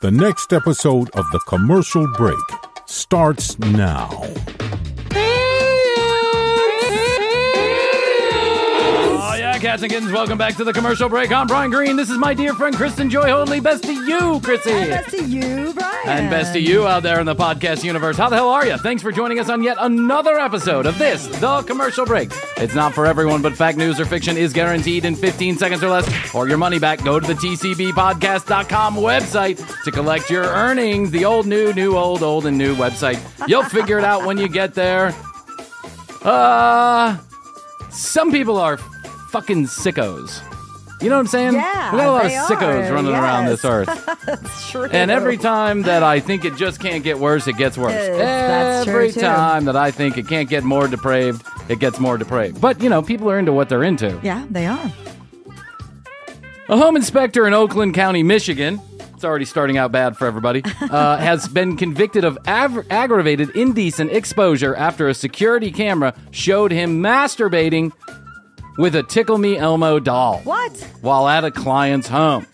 The next episode of The Commercial Break starts now. Oh, yeah, cats and kittens, welcome back to The Commercial Break. I'm Brian Green. This is my dear friend, Kristen Joy Hoadley. Best to you, Chrissy. And best to you, Brian. And best to you out there in the podcast universe. How the hell are you? Thanks for joining us on yet another episode of this, The Commercial Break. It's not for everyone, but fact, news, or fiction is guaranteed in 15 seconds or less, or your money back. Go to the tcbpodcast.com website to collect your earnings. The old, new, old, and new website. You'll figure it out when you get there. Some people are fucking sickos. You know what I'm saying? Yeah, we got a lot of they sickos are. running around this earth. That's true. And every time that I think it just can't get worse, it gets worse. That's true, Every too. time that I think it can't get more depraved, it gets more depraved. But, you know, people are into what they're into. Yeah, they are. A home inspector in Oakland County, Michigan, it's already starting out bad for everybody, has been convicted of aggravated indecent exposure after a security camera showed him masturbating with a Tickle Me Elmo doll. What? While at a client's home.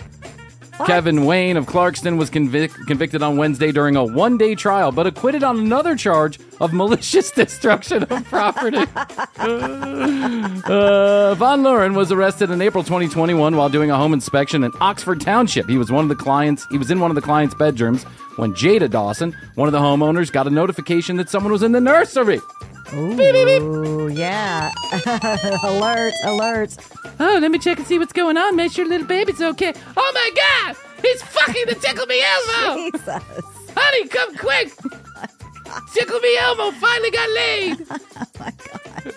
What? Kevin Wayne of Clarkston was convicted on Wednesday during a one-day trial, but acquitted on another charge of malicious destruction of property. Von Luren was arrested in April 2021 while doing a home inspection in Oxford Township. He was in one of the client's bedrooms when Jada Dawson, one of the homeowners, got a notification that someone was in the nursery. Ooh, yeah. Alert. Oh, let me check and see what's going on. Make sure little baby's okay. Oh, my God! He's fucking the Tickle Me Elmo! Jesus. Honey, come quick! Tickle Me Elmo finally got laid! Oh, my God.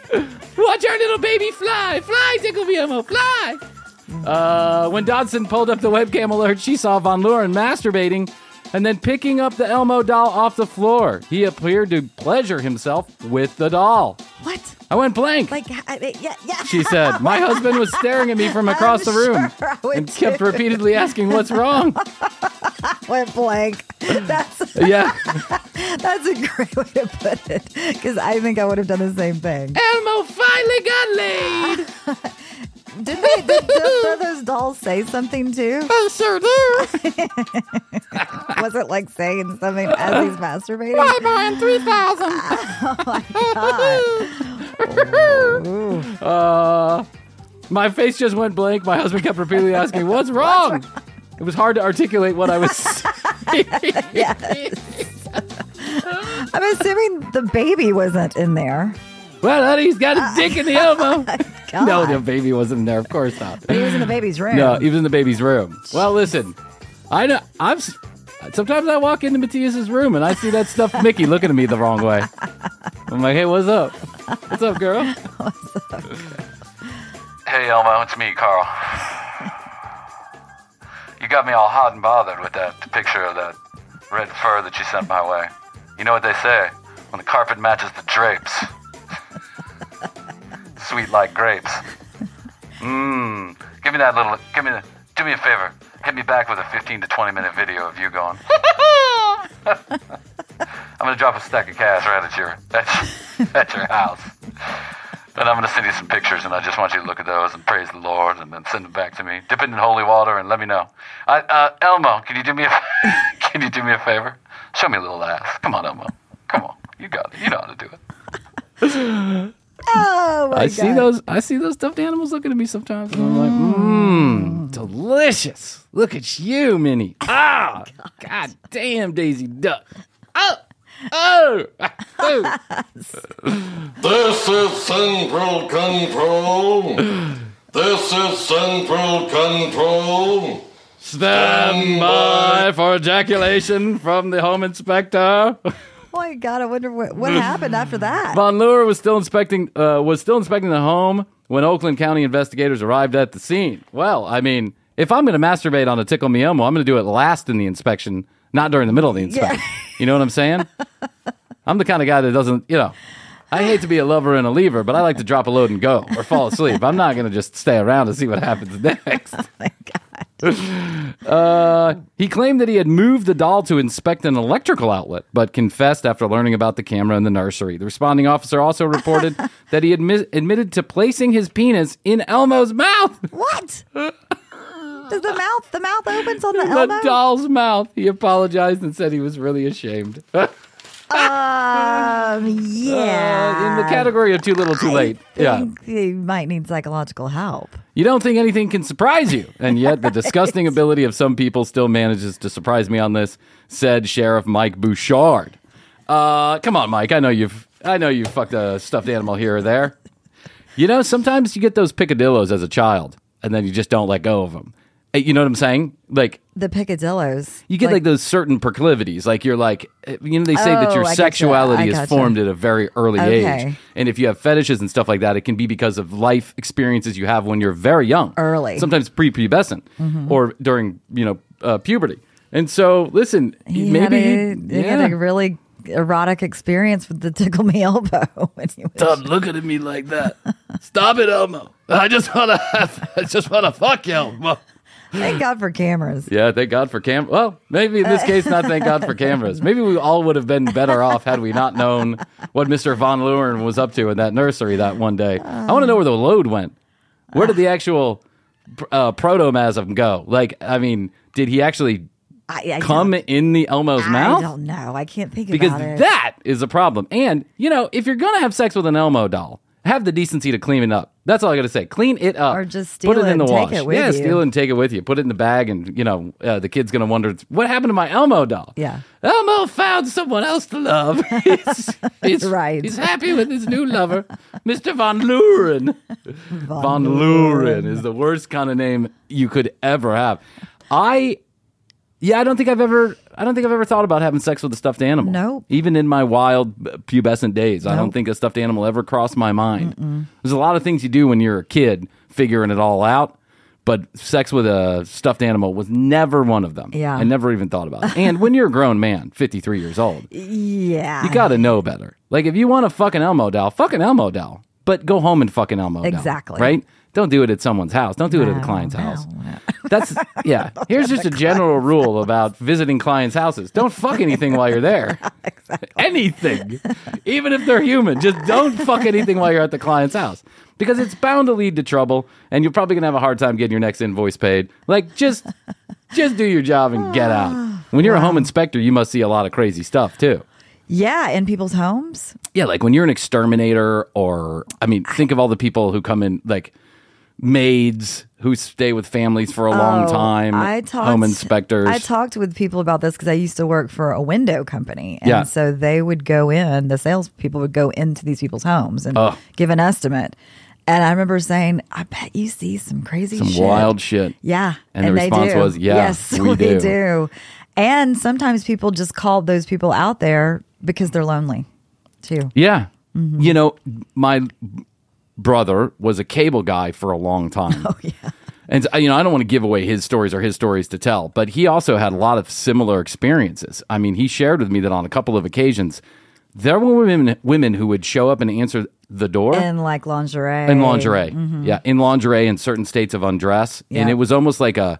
Watch our little baby fly! Fly, Tickle Me Elmo, fly! When Dodson pulled up the webcam alert, she saw Von Luren masturbating and then picking up the Elmo doll off the floor. He appeared to pleasure himself with the doll. What? I went blank. Yeah. She said, my husband was staring at me from across the room and kept repeatedly asking, what's wrong? Went blank. That's Yeah. That's a great way to put it, because I think I would have done the same thing. Elmo finally got laid. Did those dolls say something too? I sure do. Was it like saying something as he's masturbating? Bye, Brian 3000. Oh my God. My face just went blank. My husband kept repeatedly asking, what's wrong? It was hard to articulate what I was saying. Yes. I'm assuming the baby wasn't in there. Well, honey, he's got a dick in the elbow. God. No, the baby wasn't in there. Of course not. He was in the baby's room. No, he was in the baby's room. Well, listen, I know. Sometimes I walk into Matthias's room and I see that stuffed Mickey looking at me the wrong way. I'm like, hey, what's up? What's up, girl? Hey, Elmo, it's me, Carl. You got me all hot and bothered with that picture of that red fur that you sent my way. You know what they say? When the carpet matches the drapes. Sweet like grapes. Do me a favor. Hit me back with a 15 to 20 minute video of you going. I'm gonna drop a stack of cash right at your house. And I'm gonna send you some pictures, and I just want you to look at those and praise the Lord, and then send them back to me. Dip it in holy water and let me know. Elmo, can you do me a favor? Show me a little ass. Come on, Elmo. Come on. You got it. You know how to do it. Oh my God. I see those stuffed animals looking at me sometimes, and I'm like, delicious. Look at you, Minnie. Ah, God damn, Daisy Duck. Oh. This is Central Control. Stand by for ejaculation from the home inspector. Oh my God, I wonder what happened after that. Von Luren was still inspecting the home when Oakland County investigators arrived at the scene. Well, I mean, if I'm going to masturbate on a Tickle Me Elmo, I'm going to do it last in the inspection, not during the middle of the inspection. Yeah. You know what I'm saying? I'm the kind of guy that doesn't, I hate to be a lover and a leaver, but I like to drop a load and go or fall asleep. I'm not going to just stay around to see what happens next. Oh my God. He claimed that he had moved the doll to inspect an electrical outlet, but confessed after learning about the camera in the nursery. The responding officer also reported that he admitted to placing his penis in Elmo's mouth. What? Does the mouth opens on the The Elmo? doll's mouth. He apologized and said he was really ashamed. Yeah. In the category of too little, too late. I think he might need psychological help. You don't think anything can surprise you, and yet the disgusting ability of some people still manages to surprise me on this, said Sheriff Mike Bouchard. Come on, Mike. I know you've fucked a stuffed animal here or there. You know, sometimes you get those picadillos as a child, and then you just don't let go of them. You know what I'm saying? Like The picadillos. you get like those certain proclivities. Like you're like, you know, they say that your I gotcha. sexuality I is gotcha. formed at a very early Okay. age. And if you have fetishes and stuff like that, it can be because of life experiences you have when you're very young. Early. Sometimes pre-pubescent or during, puberty. And so, listen, He maybe had a really erotic experience with the tickle me elbow when he was Stop looking at me like that. Stop it, Elmo. I just want to fuck you, Elmo. Thank God for cameras. Yeah, thank God for cameras. Well, maybe in this case, not thank God for cameras. Maybe we all would have been better off had we not known what Mr. Von Leeuwen was up to in that nursery that one day. I want to know where the load went. Where did the actual protomasm go? Like, I mean, did he actually come in the Elmo's mouth? I don't know. I can't think Because about it. that is a problem. And, if you're going to have sex with an Elmo doll, have the decency to clean it up. That's all I got to say. Clean it up. Or just steal Put it in the it and wash. take it with yeah, you. steal it and take it with you. Put it in the bag, and the kid's gonna wonder what happened to my Elmo doll. Yeah. Elmo found someone else to love. He's Right. He's happy with his new lover, Mr. Von Leeuwen. Von Leeuwen is the worst kind of name you could ever have. I don't think I've ever thought about having sex with a stuffed animal. Nope. Even in my wild pubescent days, I don't Nope. think a stuffed animal ever crossed my mind. There's a lot of things you do when you're a kid, figuring it all out, but sex with a stuffed animal was never one of them. Yeah. I never even thought about it. And when you're a grown man, 53 years old, Yeah. you got to know better. Like, if you want to fuck an Elmo doll, but go home and fuck an Elmo doll. Exactly. Right? Don't do it at someone's house. Don't do it at a client's house. That's Here's just a general rule about visiting clients' houses. Don't fuck anything while you're there. Exactly. Anything. Even if they're human. Just don't fuck anything while you're at the client's house. Because it's bound to lead to trouble, and you're probably gonna have a hard time getting your next invoice paid. Like, just do your job and get out. When you're a home inspector, you must see a lot of crazy stuff too. Yeah, in people's homes. Yeah, like when you're an exterminator, or think of all the people who come in, like maids who stay with families for a long time, home inspectors. I talked with people about this because I used to work for a window company. And Yeah. so they would go in, the salespeople would go into these people's homes and give an estimate. And I remember saying, I bet you see some crazy shit. Some wild shit. Yeah. And the they response do. was, yeah, yes, we do. do. And sometimes people just call those people out there because they're lonely too. Yeah. My brother was a cable guy for a long time. Oh, yeah. And, I don't want to give away his stories to tell, but he also had a lot of similar experiences. I mean, he shared with me that on a couple of occasions, there were women who would show up and answer the door. In like lingerie. In lingerie. Yeah, in lingerie in certain states of undress. Yeah. And it was almost like a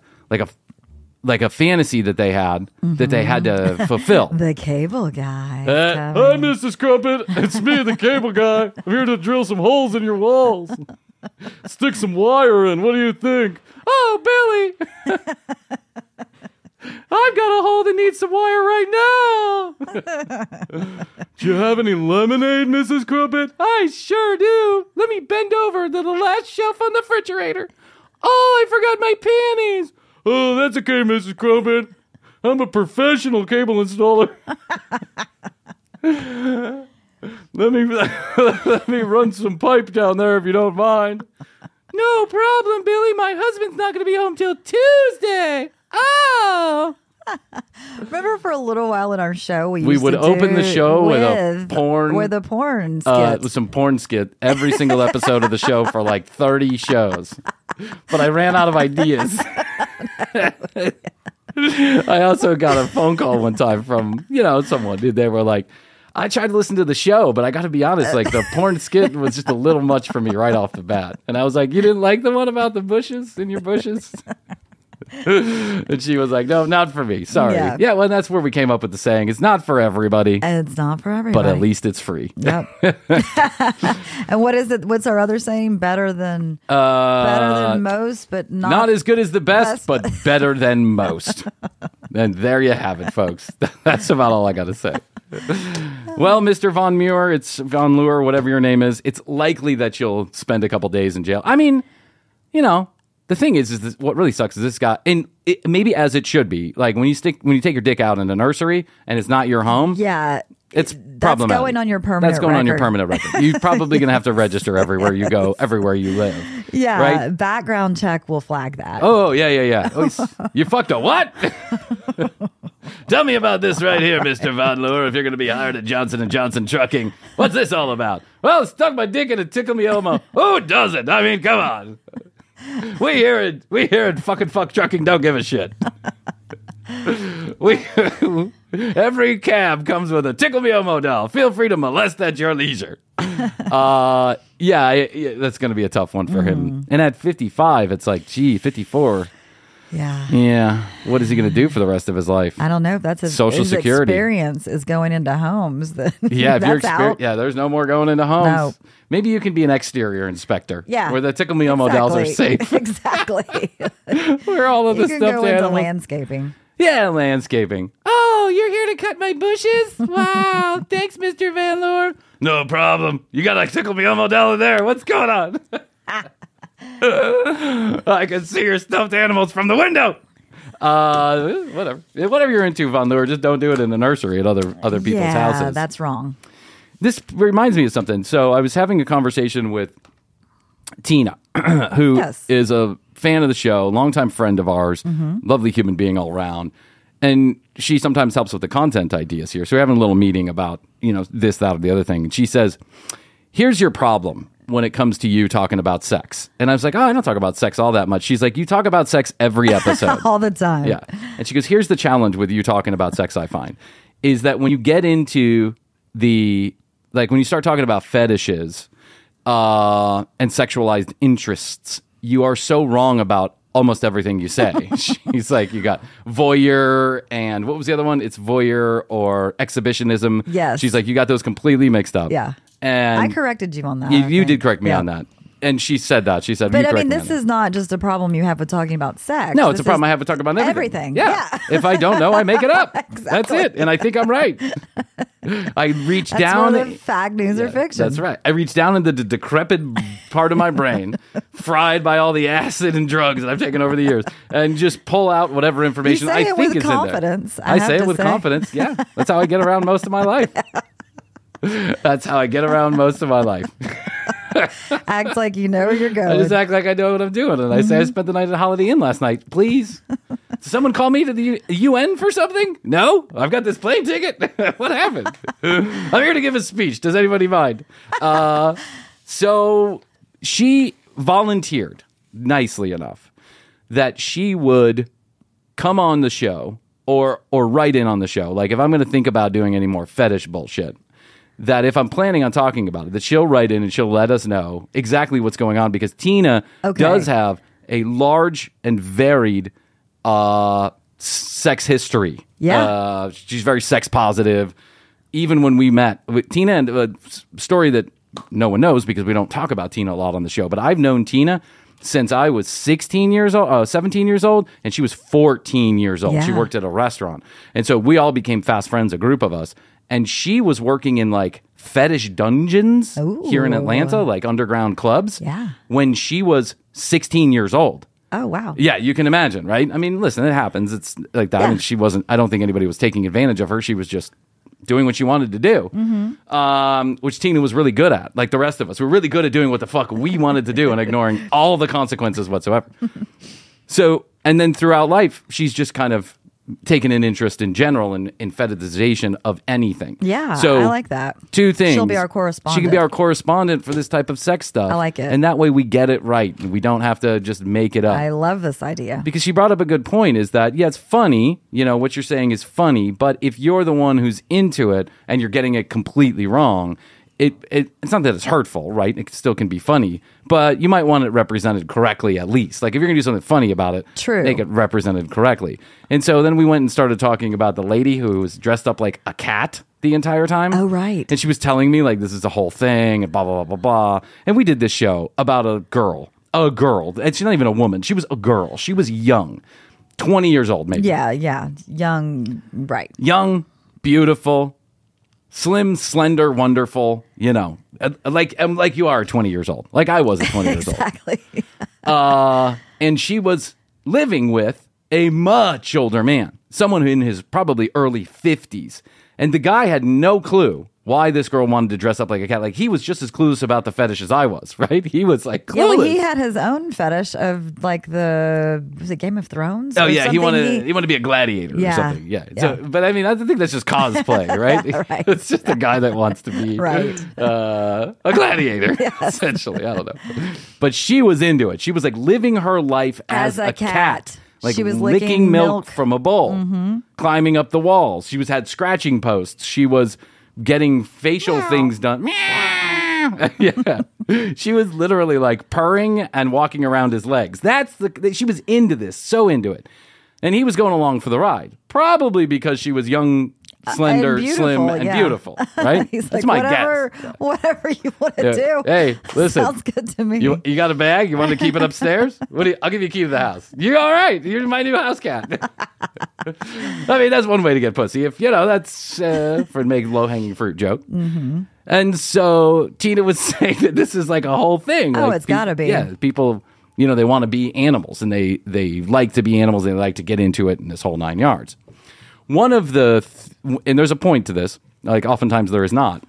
fantasy that they had to fulfill. The cable guy. Hi, Mrs. Crumpet. It's me, the cable guy. I'm here to drill some holes in your walls. Stick some wire in. What do you think? Oh, Billy. I've got a hole that needs some wire right now. Do you have any lemonade, Mrs. Crumpet? I sure do. Let me bend over to the last shelf on the refrigerator. Oh, I forgot my panties. Oh, that's okay, Mrs. Crumpet. I'm a professional cable installer. Let me run some pipe down there if you don't mind. No problem, Billy. My husband's not going to be home till Tuesday. Oh. Remember for a little while in our show, we would open the show with a porn skit. With some porn skit every single episode of the show for like 30 shows. But I ran out of ideas. I also got a phone call one time from, someone. They were like, I tried to listen to the show, but I got to be honest, like the porn skit was just a little much for me right off the bat. And I was like, you didn't like the one about the bushes in your bushes? And she was like, no, not for me. Sorry. Yeah, well, that's where we came up with the saying. It's not for everybody. It's not for everybody. But at least it's free. Yep. And what is it? What's our other saying? Better than most, but not as good as the best. But better than most. And there you have it, folks. That's about all I got to say. Well, Mr. Von Muir, it's Von Luer, whatever your name is, it's likely that you'll spend a couple days in jail. I mean, you know, the thing is this, what really sucks is this guy, and maybe as it should be, like when you take your dick out in a nursery and it's not your home. Yeah. It's That's problematic. going on your permanent That's going record. on your permanent record. You're probably going to have to register everywhere you go, everywhere you live. Yeah. Right? Background check will flag that. Oh, yeah. Oh, you fucked a what? Tell me about this right here, Mr. Von Luer, if you're going to be hired at Johnson & Johnson Trucking. What's this all about? Well, stuck my dick in a Tickle Me Elmo. Who doesn't? I mean, come on. We here at fucking Fuck Trucking don't give a shit. Every cab comes with a Tickle Me Elmo doll. Feel free to molest at your leisure. Yeah, that's going to be a tough one for him. And at 55, it's like, gee, 54. Yeah. What is he going to do for the rest of his life? I don't know if that's his Social Security experience is going into homes. Then yeah, if that's out. Yeah, there's no more going into homes. No. Maybe you can be an exterior inspector. Yeah, where the Tickle Me Elmo dolls are safe. Exactly. Where all of the you stuffed can go into animals. landscaping. Yeah, landscaping. Oh, you're here to cut my bushes? Wow, thanks, Mr. Van Loor. No problem. You got a Tickle Me Elmo doll in there. What's going on? I can see your stuffed animals from the window. Whatever you're into, Von Luer, just don't do it in the nursery at other people's houses. Yeah, that's wrong. This reminds me of something. So I was having a conversation with Tina, who is a fan of the show, longtime friend of ours, lovely human being all around. And she sometimes helps with the content ideas here. So we're having a little meeting about, this, that, or the other thing. And she says, here's your problem when it comes to you talking about sex. And I was like, I don't talk about sex all that much. She's like, you talk about sex every episode. All the time. Yeah. And she goes, here's the challenge with you talking about sex, I find, is that when you get into when you start talking about fetishes and sexualized interests, you are so wrong about almost everything you say. She's like, you got voyeur and what was the other one? It's voyeur or exhibitionism. Yes. She's like, you got those completely mixed up. Yeah. And I corrected you on that. You did correct me on that. And she said that. She said, but I mean, this is not just a problem you have with talking about sex. No, it's a problem I have with talking about everything. Yeah. If I don't know, I make it up. Exactly. That's it. And I think I'm right. I reach down. That's fact, news, or fiction. That's right. I reach down into the decrepit part of my brain, fried by all the acid and drugs that I've taken over the years, and just pull out whatever information I think is confidence. in there. I say it with confidence. Yeah. That's how I get around most of my life. That's how I get around most of my life. Act like you know where you're going. I just act like I know what I'm doing. And I say, I spent the night at Holiday Inn last night. Please. Did someone call me to the UN for something? No? I've got this plane ticket. What happened? I'm here to give a speech. Does anybody mind? So she volunteered, nicely enough, that she would come on the show or write in on the show. Like if I'm going to think about doing any more fetish bullshit, that if I'm planning on talking about it, that she'll write in and she'll let us know exactly what's going on, because Tina does have a large and varied sex history. Yeah. She's very sex positive. Even when we met with Tina, and a story that no one knows because we don't talk about Tina a lot on the show, but I've known Tina since I was 17 years old, and she was 14 years old. Yeah. She worked at a restaurant. And so we all became fast friends, a group of us. And she was working in like fetish dungeons here in Atlanta, like underground clubs, when she was 16 years old. Oh, wow. Yeah, you can imagine, right? I mean, listen, it happens. It's like that. Yeah. And she wasn't, I don't think anybody was taking advantage of her. She was just doing what she wanted to do, which Tina was really good at. Like the rest of us, we're really good at doing what the fuck we wanted to do and ignoring all the consequences whatsoever. So, and then throughout life, she's just kind of taken an interest in general in fetishization of anything. Yeah, so I like that. Two things. She'll be our correspondent. She can be our correspondent for this type of sex stuff. I like it. And that way we get it right. And we don't have to just make it up. I love this idea. Because she brought up a good point, is that, yeah, it's funny. You know, what you're saying is funny. But if you're the one who's into it and you're getting it completely wrong, it's not that it's hurtful, right? It still can be funny, but you might want it represented correctly at least. Like if you're going to do something funny about it, True. make it represented correctly. And so then we went and started talking about the lady who was dressed up like a cat the entire time. Oh, right. And she was telling me like this is the whole thing and blah, blah, blah, blah, blah. And we did this show about a girl. And she's not even a woman. She was a girl. She was young. 20 years old, maybe. Yeah. Young, right. Young, beautiful, slim, slender, wonderful, like you are 20 years old. Like I was at 20 years old. Exactly. And she was living with a much older man, someone in his probably early 50s. And the guy had no clue why this girl wanted to dress up like a cat. Like he was just as clueless about the fetish as I was, right? He was like clueless. Yeah, well, he had his own fetish of like was it Game of Thrones? Oh yeah, he wanted to be a gladiator or something. Yeah. So, but I mean, I think that's just cosplay, right? Yeah, right. It's just a guy that wants to be a gladiator, Yes. essentially. I don't know. But she was into it. She was like living her life as a cat. Like she was licking milk from a bowl, climbing up the walls. She had scratching posts. She was getting facial things done. Yeah. She was literally like purring and walking around his legs. She was into this, so into it. And he was going along for the ride, probably because she was young, slender, slim, and beautiful, right? He's That's like, my guess. whatever you want to do. Hey, listen. Sounds good to me. You got a bag? You want to keep it upstairs? I'll give you a key to the house. You all right? You're my new house cat. I mean, that's one way to get pussy. If, that's for make low-hanging fruit joke. Mm-hmm. And so Tina was saying that this is like a whole thing. Oh, like, it's got to be. Yeah, people, they want to be animals, and they like to be animals, and they like to get into it in this whole 9 yards. One of and there's a point to this, like oftentimes there is not.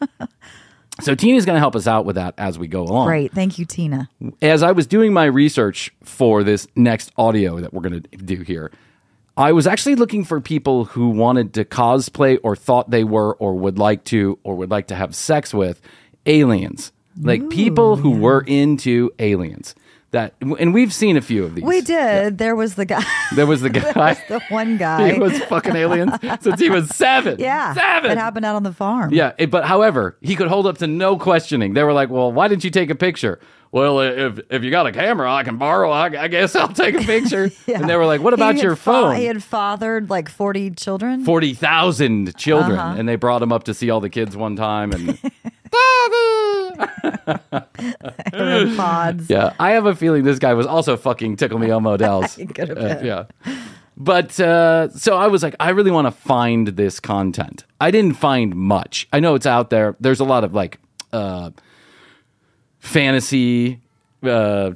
So Tina's going to help us out with that as we go along. Great. Thank you, Tina. As I was doing my research for this next audio that we're going to do here, I was actually looking for people who wanted to cosplay or thought they were or would like to have sex with aliens. Like people who were into aliens. And we've seen a few of these. We did. Yeah. There was the guy. There was the guy. The one guy. He was fucking aliens since he was 7. Yeah. 7. It happened out on the farm. Yeah. But however, he could hold up to no questioning. They were like, well, why didn't you take a picture? Well, if you got a camera I can borrow, I guess I'll take a picture. Yeah. And they were like, what about your phone? He had fathered like 40 children. 40,000 children. And they brought him up to see all the kids one time. And in pods. Yeah, I have a feeling this guy was also fucking Tickle Me Elmo dolls. Could have been. Yeah. But so I was like, I really want to find this content. I didn't find much. I know it's out there. There's a lot of like fantasy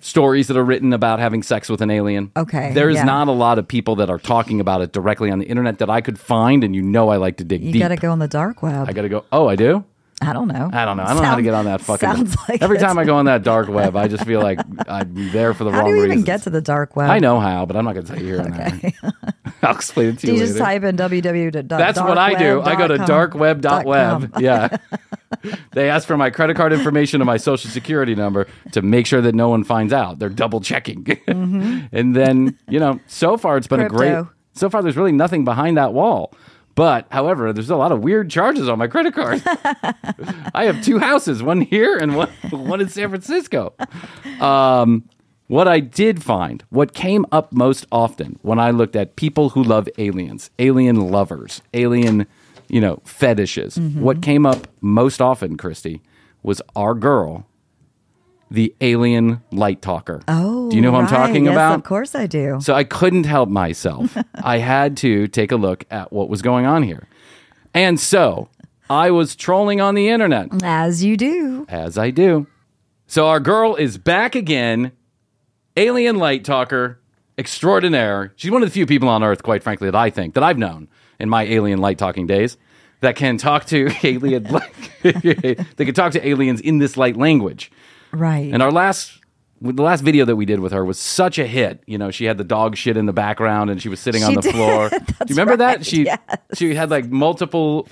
stories that are written about having sex with an alien. Okay. There's not a lot of people that are talking about it directly on the internet that I could find, and I like to dig deep. You got to go on the dark web. I got to go. Oh, I do? I don't know. I don't know how to get on that fucking. Sounds like every time I go on that dark web, I just feel like I'm there for the wrong reasons. How do you even get to the dark web? I know how, but I'm not going to tell you here and there. I'll explain it to you later. Do you just type in www.darkweb.com? That's what I do. I go to darkweb.web. Yeah. They ask for my credit card information and my social security number to make sure that no one finds out. They're double checking. Mm-hmm. And then, so far it's been so far there's really nothing behind that wall. But, however, there's a lot of weird charges on my credit card. I have 2 houses, one here and one in San Francisco. What I did find, what came up most often when I looked at people who love aliens, alien lovers, alien, fetishes, what came up most often, Christy, was our girl, the alien light talker. Oh, do you know who I'm talking about? Of course I do. So I couldn't help myself. I had to take a look at what was going on here. And so I was trolling on the internet. As you do. As I do. So our girl is back again. Alien light talker extraordinaire. She's one of the few people on Earth, quite frankly, that I've known in my alien light talking days that can talk to alien. They can talk to aliens in this light language. Right. And the last video that we did with her was such a hit. She had the dog shit in the background and she was sitting on the floor. Do you remember that? She had like multiple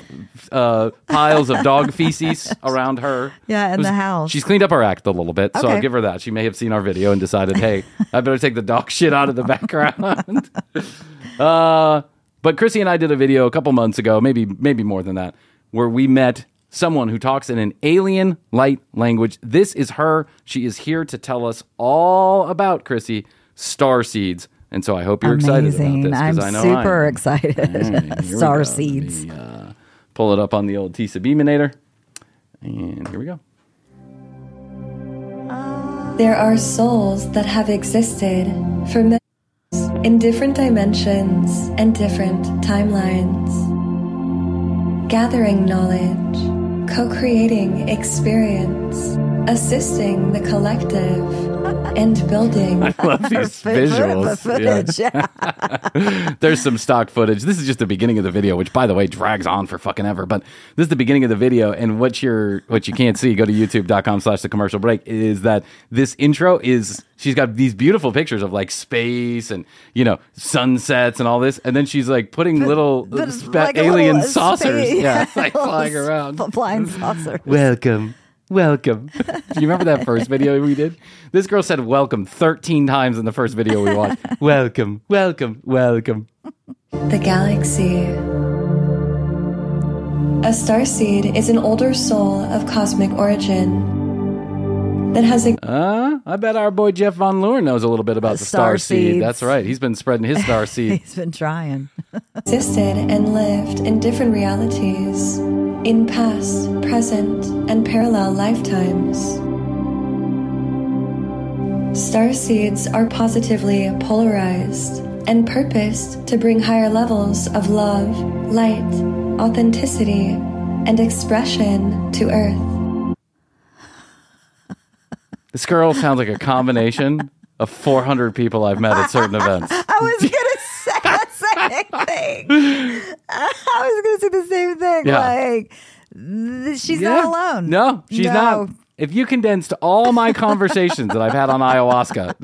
piles of dog feces around her. Yeah, in the house. She's cleaned up her act a little bit, so I'll give her that. She may have seen our video and decided, hey, I better take the dog shit out of the background. But Chrissy and I did a video a couple months ago, maybe more than that, where we met someone who talks in an alien light language. This is her. She is here to tell us all about, Chrissy, StarSeeds. And so I hope you're excited about this. I'm I know super excited. Right, StarSeeds. Pull it up on the old Tisa Beaminator. And here we go. There are souls that have existed for millennia in different dimensions and different timelines, gathering knowledge, co-creating experience, assisting the collective, and building. I love these visuals. Yeah. There's some stock footage. This is just the beginning of the video, which, by the way, drags on for fucking ever. But this is the beginning of the video, and what you can't see, go to youtube.com/thecommercialbreak, is that this intro is, she's got these beautiful pictures of like space and, sunsets and all this, and then she's like putting little like alien little saucers, space, like flying around. Flying saucers. Welcome. Do you remember that first video we did? This girl said welcome 13 times in the first video we watched. Welcome. The galaxy. A starseed is an older soul of cosmic origin that has I bet our boy Jeff Von Loer knows a little bit about the StarSeed. That's right. He's been spreading his StarSeed. He's been trying. existed and lived in different realities, in past, present, and parallel lifetimes. Starseeds are positively polarized and purposed to bring higher levels of love, light, authenticity, and expression to Earth. This girl sounds like a combination of 400 people I've met at certain events. I was going to say the same thing. I was going to say the same thing. Yeah. Like, she's not alone. No, she's not. If you condensed all my conversations that I've had on ayahuasca,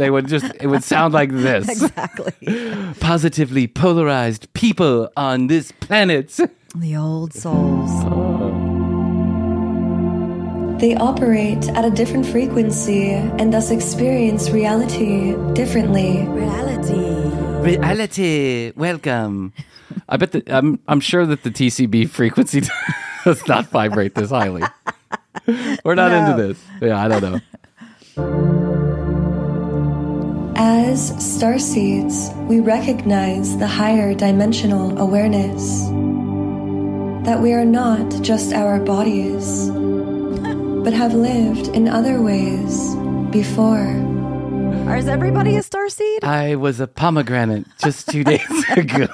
it would sound like this. Exactly. Positively polarized people on this planet. The old souls. They operate at a different frequency and thus experience reality differently. Reality. Welcome. I bet that I'm sure that the TCB frequency does not vibrate this highly. We're not into this. Yeah, I don't know. As starseeds, we recognize the higher dimensional awareness that we are not just our bodies, but have lived in other ways before. Is everybody a starseed? I was a pomegranate just 2 days ago.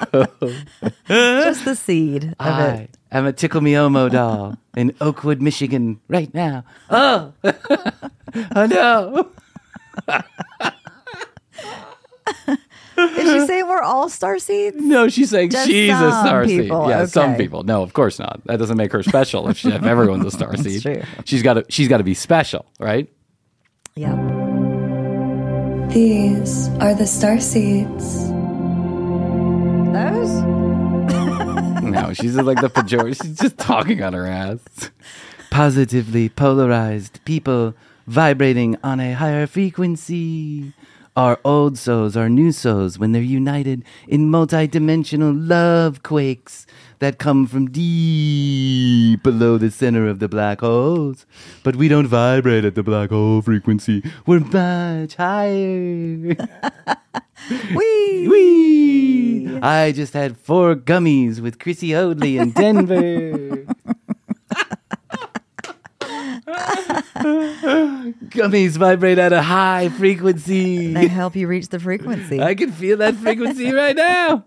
Just the seed of it. I'm a Tickle Me Elmo doll in Oakwood, Michigan right now. Oh, oh no. Is she saying we're all starseeds? No, she's saying Just she's a starseed. people. Yeah, Okay. some people. No, of course not. That doesn't make her special if everyone's a starseed. That's She's true. got to be special, right? Yeah. These are the starseeds. Those? No, she's like the pejorative. She's just talking on her ass. Positively polarized people vibrating on a higher frequency. Our old souls are new souls when they're united in multidimensional love quakes that come from deep below the center of the black holes. But we don't vibrate at the black hole frequency. We're much higher. Wee! I just had 4 gummies with Chrissy Hoadley in Denver. Gummies vibrate at a high frequency. They help you reach the frequency. I can feel that frequency right now.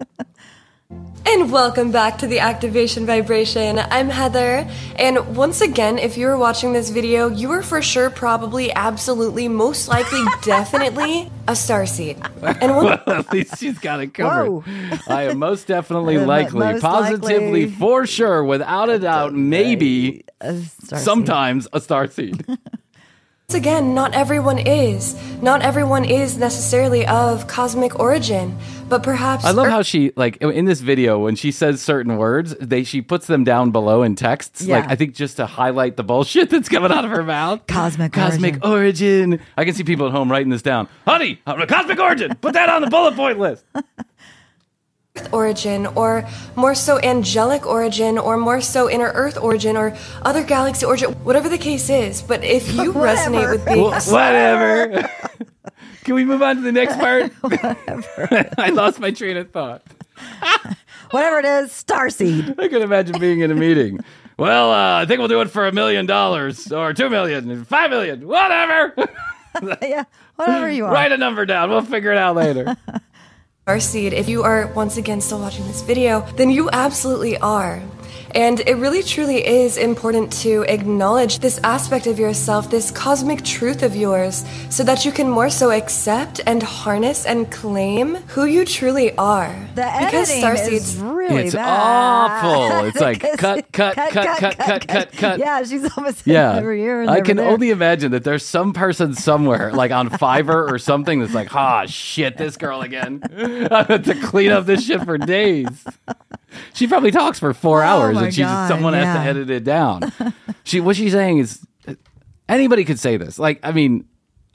And welcome back to the Activation Vibration. I'm Heather, and once again, if you're watching this video, you are for sure, probably, absolutely, most likely, definitely a starseed. And Well, at least she's got it covered. Whoa. I am most definitely likely, Most positively, likely. for sure, without a doubt, maybe, A starseed. sometimes a starseed. once again, not everyone is. Not everyone is necessarily of cosmic origin, but perhaps... I love how she, like, in this video, when she says certain words, she puts them down below in texts. Yeah. Like, I think just to highlight the bullshit that's coming out of her mouth. Cosmic origin. I can see people at home writing this down. Honey, cosmic origin. Put that on the bullet point list. origin, or more so angelic origin, or more so inner earth origin, or other galaxy origin, whatever the case is. But if you resonate with being whatever. Can we move on to the next part? I lost my train of thought. Whatever it is, StarSeed. I can imagine being in a meeting. Well, I think we'll do it for $1 million or $2 million, $5 million, whatever. Yeah, whatever you want. Write a number down. We'll figure it out later. StarSeed, if you are once again still watching this video, then you absolutely are. And it really truly is important to acknowledge this aspect of yourself, this cosmic truth of yours, so that you can more so accept and harness and claim who you truly are. The editing is really bad. Awful. It's like cut. Yeah, she's almost over here. And I can there. only imagine that there's some person somewhere, like on Fiverr or something, that's like, shit, this girl again. I have to clean up this shit for days. She probably talks for 4 hours and someone has to edit it down. What she's saying is, anybody could say this. Like, I mean,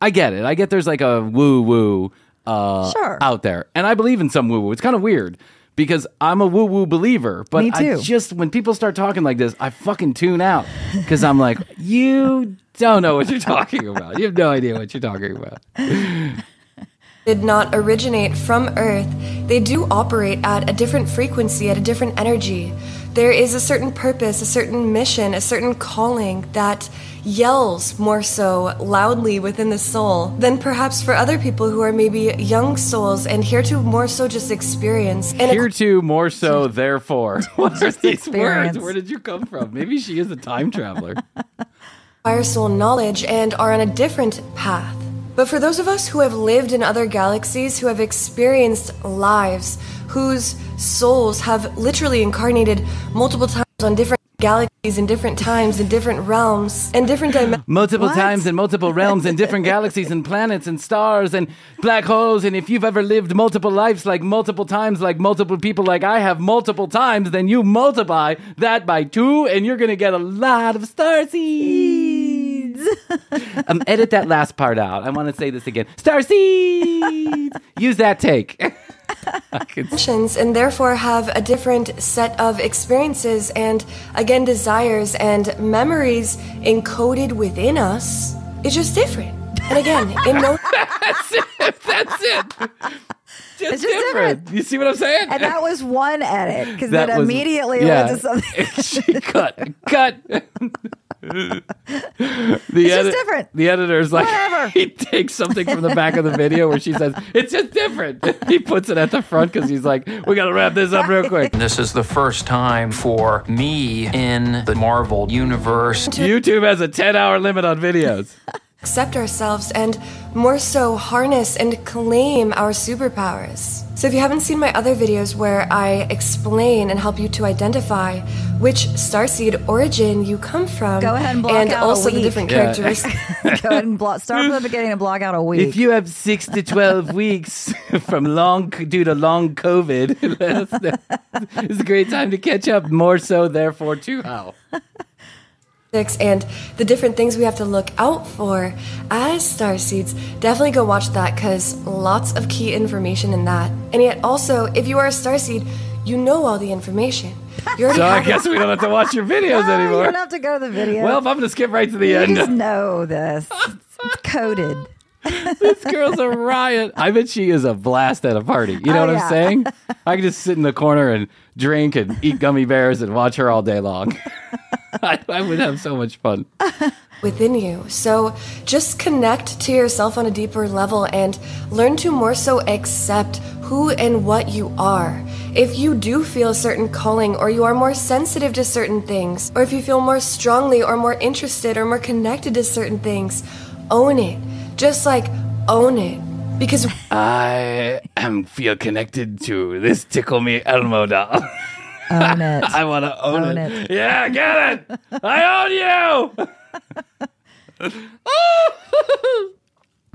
I get it. I get there's like a woo-woo out there. And I believe in some woo-woo. It's kind of weird because I'm a woo-woo believer. But Me too. when people start talking like this, I fucking tune out because I'm like, you don't know what you're talking about. You have no idea what you're talking about. Did not originate from Earth. They do operate at a different frequency, at a different energy. There is a certain purpose, a certain mission, a certain calling that yells more so loudly within the soul than perhaps for other people who are maybe young souls and here to more so just experience. And here to more so, therefore. What are these words? Where did you come from? Maybe she is a time traveler. Acquire soul knowledge and are on a different path. But for those of us who have lived in other galaxies, who have experienced lives, whose souls have literally incarnated multiple times on different galaxies in different times, in different realms, and different dimensions. Multiple times in multiple realms, in different galaxies and planets and stars and black holes. And if you've ever lived multiple lives, like multiple times, like multiple people like I have multiple times, then you multiply that by 2 and you're going to get a lot of starseeds. Edit that last part out. I want to say this again. Starseeds! Use that take. And therefore have a different set of experiences and, again, desires and memories encoded within us. It's just different. And again, in no... That's it. It's just different. You see what I'm saying? And that was one edit, because then immediately went to something. She cut. It's just different. The editor's like, whatever. He takes something from the back of the video where she says, it's just different. He puts it at the front because he's like, we got to wrap this up real quick. This is the first time for me in the Marvel universe. YouTube has a 10-hour limit on videos. Accept ourselves and more so harness and claim our superpowers. So if you haven't seen my other videos where I explain and help you to identify which starseed origin you come from, go ahead and block and out also a week. The different characteristics. Go ahead and start from the beginning and block out a week. If you have 6 to 12 weeks due to long COVID, it's a great time to catch up. More so, therefore, too. How? And the different things we have to look out for as starseeds, definitely go watch that because lots of key information in that. And yet also, if you are a starseed, you know all the information. So I guess we don't have to watch your videos anymore. You don't have to go to the video. Well, if I'm going to skip right to the you end. Just know this. It's coded. This girl's a riot. I bet she is a blast at a party. You know what I'm saying? I can just sit in the corner and drink and eat gummy bears and watch her all day long. I would have so much fun. Within you. So just connect to yourself on a deeper level and learn to more so accept who and what you are. If you do feel a certain calling, or you are more sensitive to certain things, or if you feel more strongly or more interested or more connected to certain things, own it. Just like own it. Because I feel connected to this Tickle Me Elmo doll. Own it. I want to own it. Yeah, get it. I own you.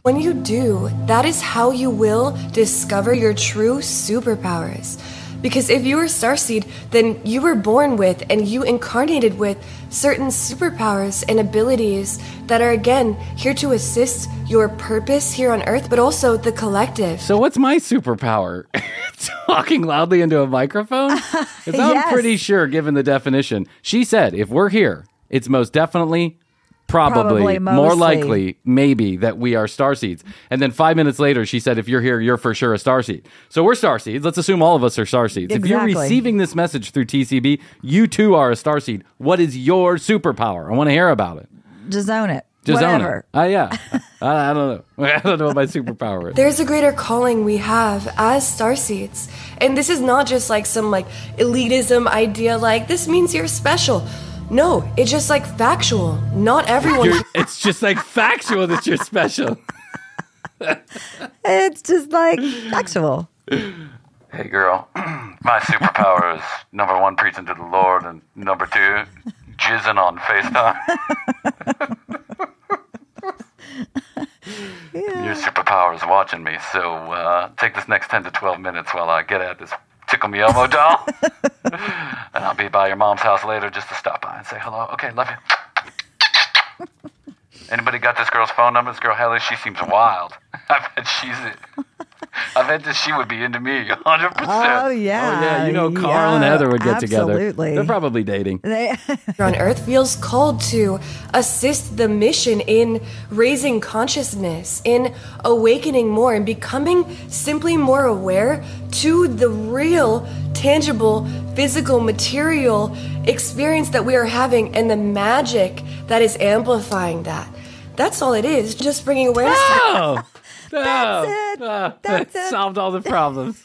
when you do, that is how you will discover your true superpowers. Because if you were Starseed, then you were born with and you incarnated with certain superpowers and abilities that are, again, here to assist your purpose here on Earth, but also the collective. So what's my superpower? Talking loudly into a microphone? Because I'm Yes. pretty sure, given the definition, she said, if we're here, it's most definitely... Probably, more mostly. likely, maybe, that we are starseeds. And then 5 minutes later, she said, if you're here, you're for sure a starseed. So we're starseeds. Let's assume all of us are starseeds. If you're Exactly. receiving this message through TCB, you too are a starseed. What is your superpower? I want to hear about it. Just own it. Just Whatever. own it. Yeah. I don't know. I don't know what my superpower is. There's a greater calling we have as starseeds. And this is not just like some like elitism idea like this means you're special. No, it's just like factual. Not everyone. It's just like factual that you're special. It's just like factual. Hey, girl, my superpower is number 1, preaching to the Lord, and number 2, jizzing on FaceTime. Your superpower is watching me, so take this next 10 to 12 minutes while I get at this Tickle Me Elmo doll. And I'll be by your mom's house later just to stop by and say hello. Okay, love you. Anybody got this girl's phone number? This girl, Haley, she seems wild. I bet that she would be into me 100%. Oh, yeah. Oh, yeah. Carl and Heather would get together. Absolutely. They're probably dating. on Earth feels called to assist the mission in raising consciousness, in awakening more, and becoming simply more aware to the real, tangible, physical, material experience that we are having and the magic that is amplifying that. That's all it is, just bringing awareness to That's it. That's it. Solved all the problems.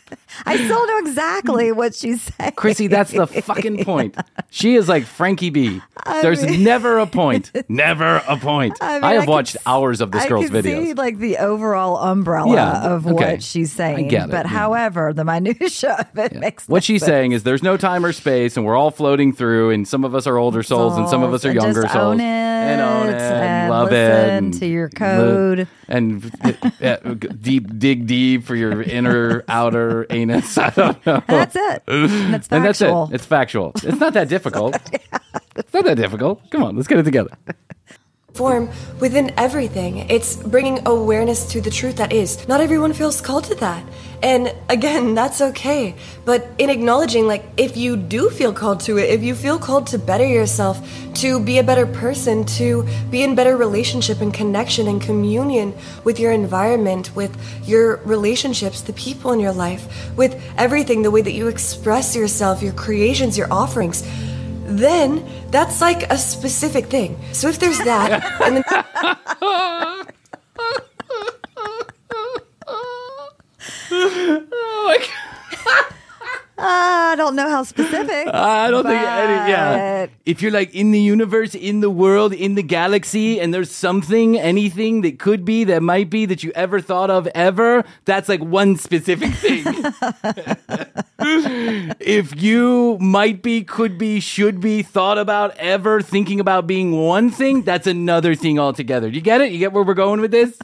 I still know exactly what she's saying. Chrissy, that's the fucking point. She is like Frankie B. There's never a point. Never a point. I have watched hours of this girl's I can videos. see like the overall umbrella of okay. what she's saying. I get it, But yeah. however, the minutia of it makes What no she's sense. saying is there's no time or space, and we're all floating through, and some of us are older souls, and some of us are And younger just souls. own it and own it, and and love it, listen and to your code. dig deep for your inner, outer anus. I don't know. And that's it. And it's And that's factual. it. It's factual. It's not that difficult. It's not that difficult. Come on, let's get it together. form within everything. It's bringing awareness to the truth that is. Not everyone feels called to that. And again, that's okay. But in acknowledging, like, if you do feel called to it, if you feel called to better yourself, to be a better person, to be in better relationship and connection and communion with your environment, with your relationships, the people in your life, with everything, the way that you express yourself, your creations, your offerings, then that's like a specific thing. So if there's that, and then Oh my God. I don't know how specific. I don't think any, yeah. but- If you're like in the universe, in the world, in the galaxy, and there's something, anything that could be, that might be, that you ever thought of ever, that's like one specific thing. If you might be, could be, should be, thought about, ever thinking about being one thing, that's another thing altogether. You get it? You get where we're going with this?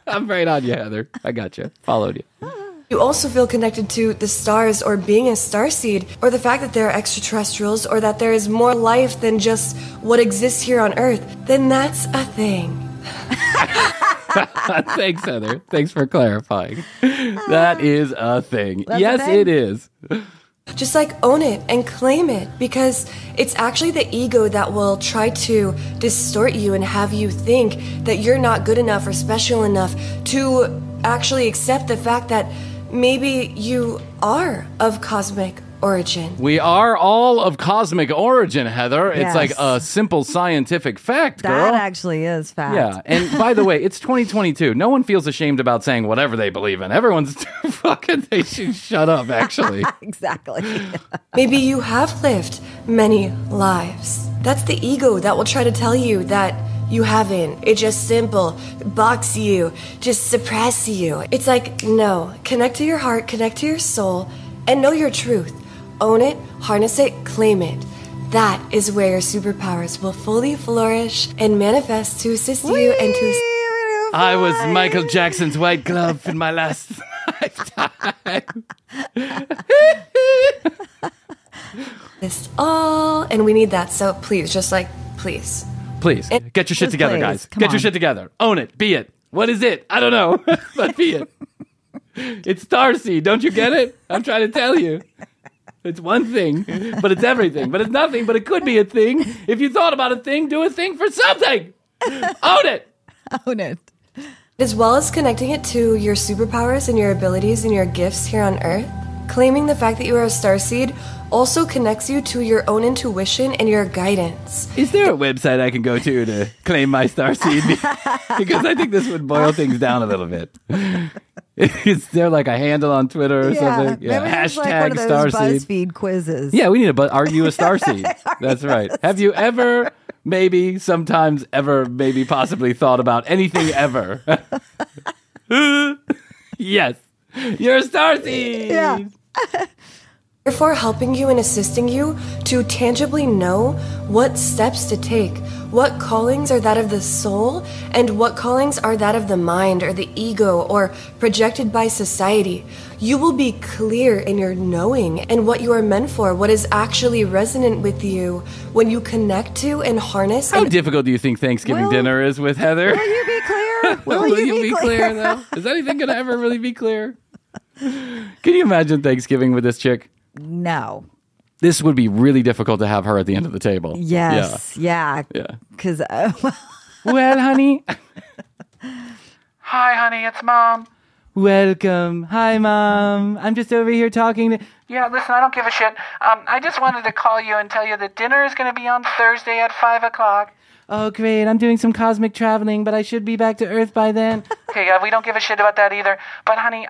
I'm right on you, Heather. I got you. Followed you. you also feel connected to the stars or being a starseed, or the fact that there are extraterrestrials, or that there is more life than just what exists here on Earth, then that's a thing. Thanks, Heather. Thanks for clarifying. That is a thing. That's Yes, a thing. it is. Just like own it and claim it, because it's actually the ego that will try to distort you and have you think that you're not good enough or special enough to actually accept the fact that maybe you are of cosmic origin. We are all of cosmic origin, Heather. It's Yes. like a simple scientific fact, girl. That actually is fact. Yeah, and by the way, it's 2022. No one feels ashamed about saying whatever they believe in. Everyone's too fucking, they should shut up, actually. Exactly. Maybe you have lived many lives. That's the ego that will try to tell you that you haven't. It's just simple. Box you. Just suppress you. It's like, no. Connect to your heart, connect to your soul, and know your truth. Own it, harness it, claim it. That is where your superpowers will fully flourish and manifest to assist you and to... I was Michael Jackson's white glove in my last lifetime. This all, and we need that. So please, just like, please. Please, get your shit together, guys. Get your shit together. Own it. Be it. What is it? I don't know, but be it. It's StarSeed. Don't you get it? I'm trying to tell you. It's one thing, but it's everything. But it's nothing, but it could be a thing. If you thought about a thing, do a thing for something. Own it. Own it. As well as connecting it to your superpowers and your abilities and your gifts here on Earth, claiming the fact that you are a StarSeed also connects you to your own intuition and your guidance. Is there a website I can go to claim my StarSeed? Because I think this would boil things down a little bit. Is there like a handle on Twitter or something? Yeah, maybe hashtag like one of those StarSeed. BuzzFeed quizzes. Yeah, we need are you a StarSeed? That's right. Have you ever, maybe, sometimes, ever, maybe, possibly thought about anything ever? Yes, you're a StarSeed. Yeah. Therefore, helping you and assisting you to tangibly know what steps to take, what callings are that of the soul, and what callings are that of the mind or the ego or projected by society. You will be clear in your knowing and what you are meant for, what is actually resonant with you when you connect to and harness. How difficult do you think Thanksgiving dinner is with Heather? Will you be clear? Will you be clear, though? Is anything going to ever really be clear? Can you imagine Thanksgiving with this chick? No. This would be really difficult to have her at the end of the table. Yes. Yeah. Because, well, honey. Hi, honey, it's Mom. Welcome. Hi, Mom. I'm just over here talking to... Yeah, listen, I don't give a shit. I just wanted to call you and tell you that dinner is going to be on Thursday at 5 o'clock. Oh, great. I'm doing some cosmic traveling, but I should be back to Earth by then. Okay, we don't give a shit about that either. But, honey,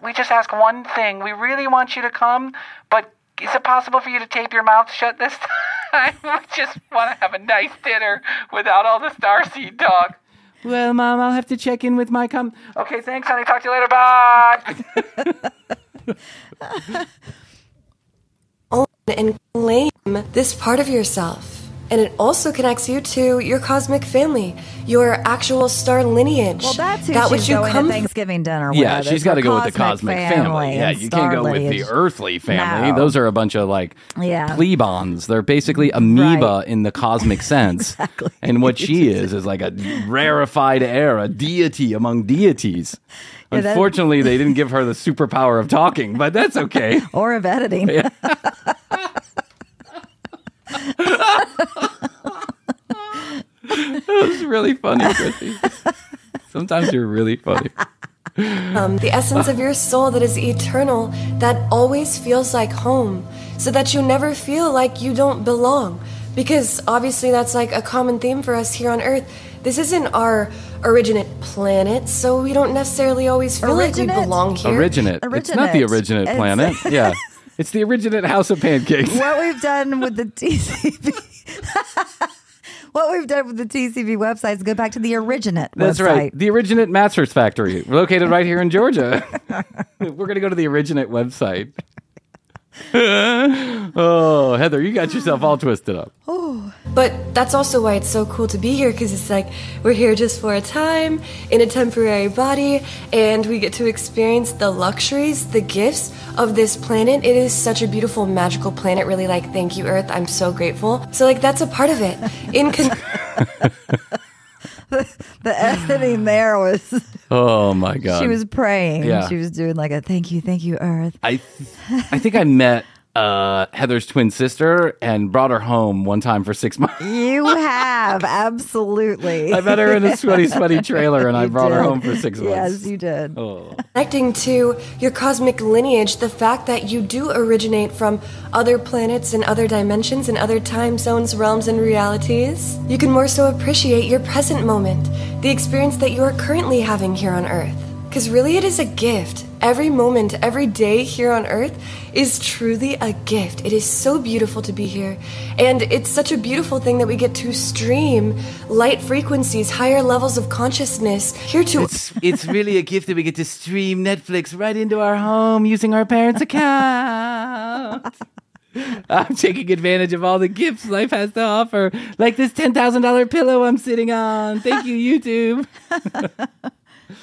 we just ask one thing. We really want you to come, but is it possible for you to tape your mouth shut this time? We just want to have a nice dinner without all the StarSeed talk. Well, Mom, I'll have to check in with my Okay, thanks, honey. Talk to you later. Bye. And claim this part of yourself. And it also connects you to your cosmic family, your actual star lineage. Well, that's who she's going to Thanksgiving dinner with. Yeah, she's got to go with the cosmic family. Yeah, you can't go with the earthly family. No. Those are a bunch of plebons. They're basically amoeba in the cosmic sense. Exactly. And what she is like a rarefied air, a deity among deities. Yeah, unfortunately, they didn't give her the superpower of talking, but that's okay. Or of editing. Yeah. That was really funny, Chrissy. Sometimes you're really funny. The essence of your soul that is eternal, that always feels like home, so that you never feel like you don't belong. Because obviously that's like a common theme for us here on Earth. This isn't our originate planet, so we don't necessarily always feel like we belong here. Originate. It's not the originate planet. Yeah. It's the originate House of Pancakes. What we've done with the TCB... What we've done with the TCB website is go back to the Originate website. That's right. The Originate Masters Factory, located right here in Georgia. We're going to go to the Originate website. Oh, Heather, you got yourself all twisted up. Oh. But that's also why it's so cool to be here, because it's like we're here just for a time, in a temporary body, and we get to experience the luxuries, the gifts of this planet. It is such a beautiful, magical planet. Really, like, thank you, Earth. I'm so grateful. So, like, that's a part of it. The editing there was... Oh, my God. She was praying. Yeah. She was doing like a thank you, Earth. I think I met Heather's twin sister and brought her home one time for 6 months. You have, absolutely. I met her in a sweaty trailer and I brought her home for 6 months. Yes, you did. Oh. Connecting to your cosmic lineage, the fact that you do originate from other planets and other dimensions and other time zones, realms, and realities, you can more so appreciate your present moment, the experience that you are currently having here on Earth. Because really it is a gift. Every moment, every day here on Earth is truly a gift. It is so beautiful to be here. And it's such a beautiful thing that we get to stream light frequencies, higher levels of consciousness here to... It's really a gift that we get to stream Netflix right into our home using our parents' account. I'm taking advantage of all the gifts life has to offer, like this $10,000 pillow I'm sitting on. Thank you, YouTube.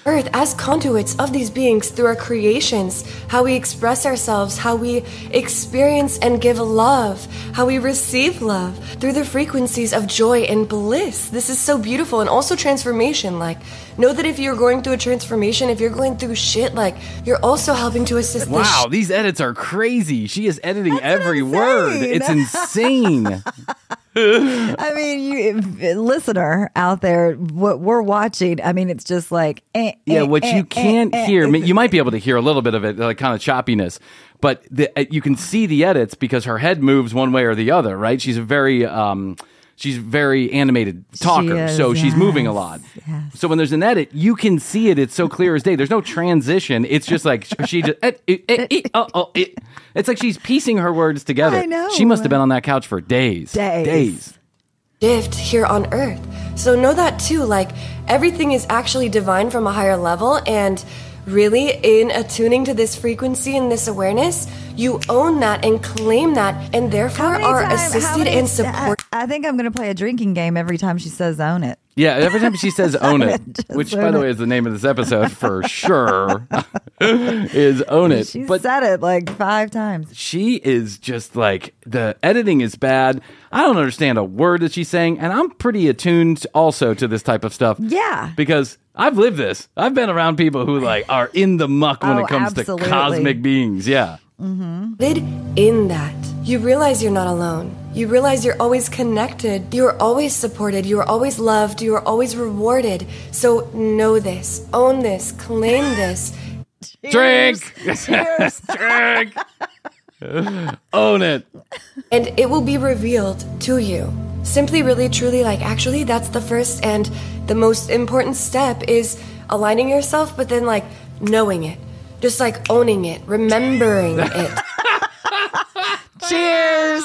Earth as conduits of these beings through our creations, how we express ourselves, how we experience and give love, how we receive love through the frequencies of joy and bliss. This is so beautiful. And also transformation. Like, know that if you're going through a transformation, if you're going through shit, like, you're also helping to assist this. Wow, these edits are crazy. She is editing every word. It's insane. I mean, you listener out there, what we're watching, I mean, it's just like what you can't hear. You might be able to hear a little bit of it, like kind of choppiness, but you can see the edits because her head moves one way or the other, right? She's a very animated talker, she's moving a lot. Yes. So when there's an edit, you can see it. It's so clear as day. There's no transition. It's just like she just. It's like she's piecing her words together. I know. She must have been on that couch for days. Shift here on Earth. So know that too. Like, everything is actually divine from a higher level, and really in attuning to this frequency and this awareness, you own that and claim that, and therefore are assisted and supported. I think I'm going to play a drinking game every time she says own it. Yeah, every time she says own it, which, by the way, is the name of this episode for sure, is own it. She said it like 5 times. She is just like, the editing is bad. I don't understand a word that she's saying, and I'm pretty attuned also to this type of stuff. Yeah. Because I've lived this. I've been around people who like are in the muck when it comes to cosmic beings. Yeah. Mm-hmm. In that, you realize you're not alone. You realize you're always connected. You are always supported. You are always loved. You are always rewarded. So know this, own this, claim this. Drink! Cheers. Drink! Own it. And it will be revealed to you. Simply, really, truly, like, actually, that's the first and the most important step is aligning yourself, but then, like, knowing it. Just, like, owning it, remembering it. Cheers!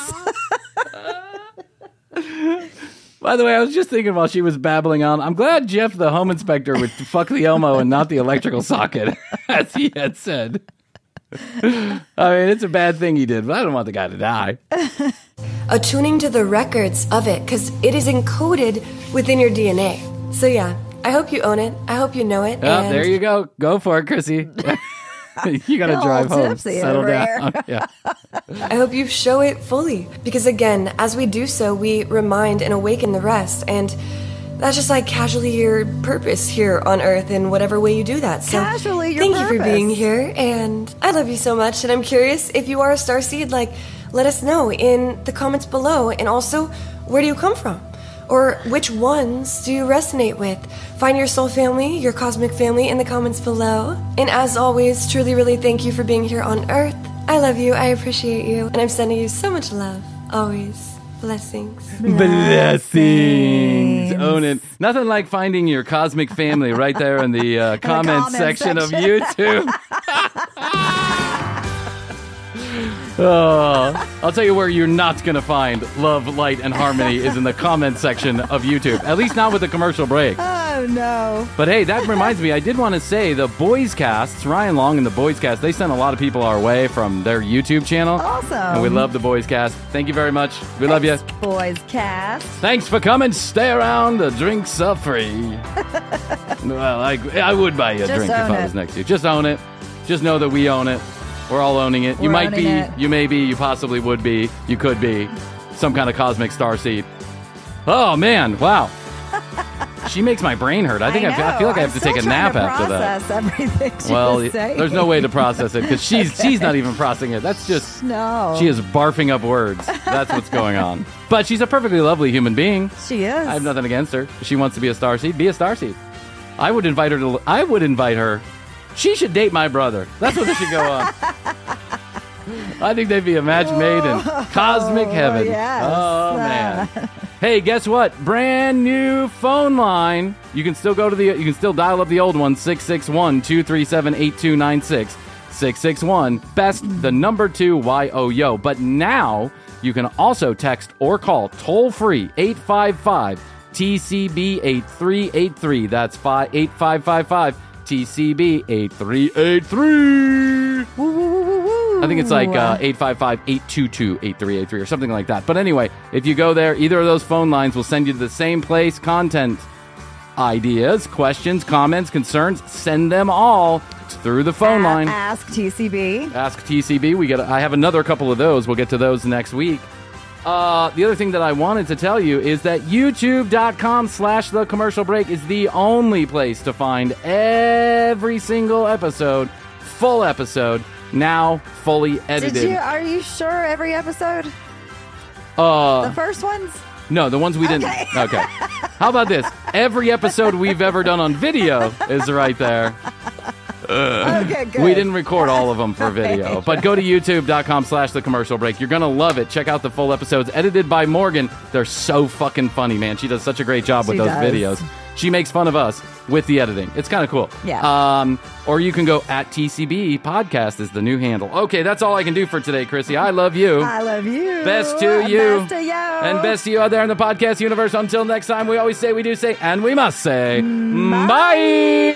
By the way, I was just thinking while she was babbling on, I'm glad Jeff, the home inspector, would fuck the Elmo and not the electrical socket, as he had said. I mean, it's a bad thing he did, but I don't want the guy to die. Attuning to the records of it, because it is encoded within your DNA. So yeah, I hope you own it. I hope you know it. Oh, there you go. Go for it, Chrissy. You got to drive home. Settle down. Yeah. I hope you show it fully. Because again, as we do so, we remind and awaken the rest. And that's just like casually your purpose here on Earth in whatever way you do that. So casually your thank purpose. You for being here. And I love you so much. And I'm curious, if you are a starseed, like, let us know in the comments below. And also, where do you come from? Or which ones do you resonate with? Find your soul family, your cosmic family in the comments below. And as always, truly, really thank you for being here on Earth. I love you. I appreciate you. And I'm sending you so much love. Always. Blessings. Blessings. Own it. Nothing like finding your cosmic family right there in the comment section of YouTube. I'll tell you where you're not going to find love, light, and harmony is in the comment section of YouTube. At least not with the commercial break. Oh, no. But hey, that reminds me, I did want to say the Boys Casts, Ryan Long and the Boys Cast, they sent a lot of people our way from their YouTube channel. Awesome. And we love the Boys Cast. Thank you very much. We love you. Boys Cast. Thanks for coming. Stay around. The drinks are free. Well, I would buy you a drink if I was next to you. Just own it. Just know that we own it. We're all owning it. You might be, you may be, you possibly would be, you could be some kind of cosmic starseed. Oh, man. Wow. She makes my brain hurt. I feel like I have to take a nap after that. Everything she was saying. There's no way to process it because she's not even processing it. That's just she is barfing up words. That's what's going on. But she's a perfectly lovely human being. She is. I have nothing against her. If she wants to be a starseed, be a starseed. I would invite her. She should date my brother. That's what they should go on. I think they'd be a match made in cosmic heaven. Yes. Oh, man. Hey, guess what? Brand new phone line. You can still you can still dial up the old one, 661-237-8296. 661, best the number 2 YOYO. But now you can also text or call toll free 855 TCB 8383. That's 8555 TCB 8383. I think it's like 855-822-8383 or something like that. But anyway, if you go there, either of those phone lines will send you to the same place. Content ideas, questions, comments, concerns, send them all through the phone line. Ask TCB. Ask TCB. I have another couple of those. We'll get to those next week. The other thing that I wanted to tell you is that youtube.com/The Commercial Break is the only place to find every single episode, full episode, now fully edited. Are you sure every episode? The first ones? No, the ones we didn't. Okay. How about this? Every episode we've ever done on video is right there. Okay, good. We didn't record all of them for video, but go to youtube.com/The Commercial Break. You're going to love it. Check out the full episodes edited by Morgan. They're so fucking funny, man. She does such a great job with those videos. She makes fun of us with the editing. It's kind of cool. Yeah. Or you can go at TCB Podcast is the new handle. Okay, that's all I can do for today, Chrissy. I love you. I love you. Best to you. Best to you. And best to you out there in the podcast universe. Until next time, we always say, we do say, and we must say, bye.